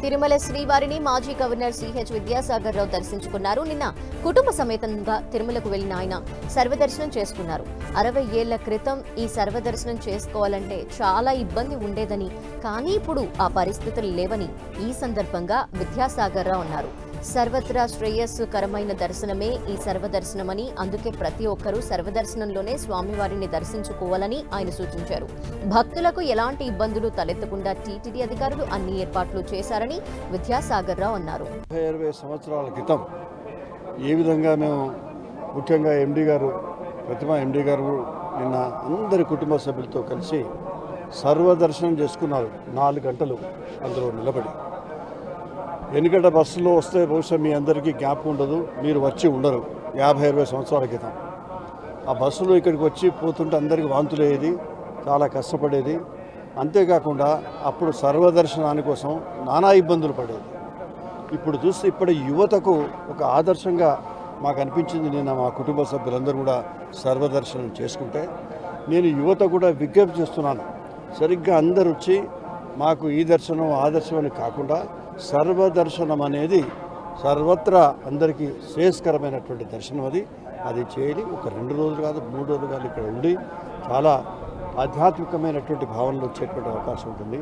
తిరుమల శ్రీవారిని మాజీ governor CH Vidyasagar Rao దర్శించుకున్నారు. నిన్న కుటుంబ సమేతంగా తిరుమలకు వెళ్లిన ఆయన సర్వదర్శనం చేసుకున్నారు. 60 ఏళ్ల క్రితం ఈ సర్వదర్శనం చేసుకోవాలంటే చాలా ఇబ్బంది ఉండేదని, కానీ ఇప్పుడు ఆ పరిస్థితులు లేవని ఈ సందర్భంగా విద్యాసాగర్ రావు అన్నారు. సర్వత్రా శ్రేయస్సుకరమైన దర్శనమే ఈ సర్వదర్శనమని, అందుకే ప్రతి ఒక్కరూ సర్వదర్శనంలోనే స్వామివారిని దర్శించుకోవాలని ఆయన సూచించారు. భక్తులకు ఎలాంటి ఇబ్బందులు తలెత్తకుండా టీటీడీ అధికారులు అన్ని ఏర్పాట్లు చేశారని విద్యాసాగర్ రావు అన్నారు. 20 సంవత్సరాల క్రితం ఏ విధంగా మేము ముఖ్యంగా ప్రతిమా ఎండి గారు నిన్న అందరి కుటుంబ సభ్యులతో కలిసి సర్వదర్శనం చేసుకున్నారు. 4 గంటలు అందులో నిలబడి. ఎందుకంటే బస్సులో వస్తే బహుశా మీ అందరికీ జ్ఞాపకం ఉండదు, మీరు వచ్చి ఉండరు. 50-60 సంవత్సరాల క్రితం ఆ బస్సులో ఇక్కడికి వచ్చి పోతుంటే అందరికీ వాంతులు అయ్యేది, చాలా కష్టపడేది. అంతేకాకుండా అప్పుడు సర్వదర్శనాని కోసం నానా ఇబ్బందులు పడేది. ఇప్పుడు చూస్తే ఇప్పటి యువతకు ఒక ఆదర్శంగా మాకు అనిపించింది. నిన్న మా కుటుంబ సభ్యులందరూ కూడా సర్వదర్శనం చేసుకుంటే నేను యువత కూడా విజ్ఞప్తి చేస్తున్నాను, సరిగ్గా అందరు వచ్చి మాకు ఈ దర్శనం ఆ దర్శనం అని కాకుండా సర్వదర్శనం అనేది సర్వత్రా అందరికీ శ్రేయస్కరమైనటువంటి దర్శనం. అది చేయాలి. ఒక 2 రోజులు కాదు, 3 రోజులు కాదు, ఇక్కడ ఉండి చాలా ఆధ్యాత్మికమైనటువంటి భావనలు వచ్చేటువంటి అవకాశం ఉంటుంది.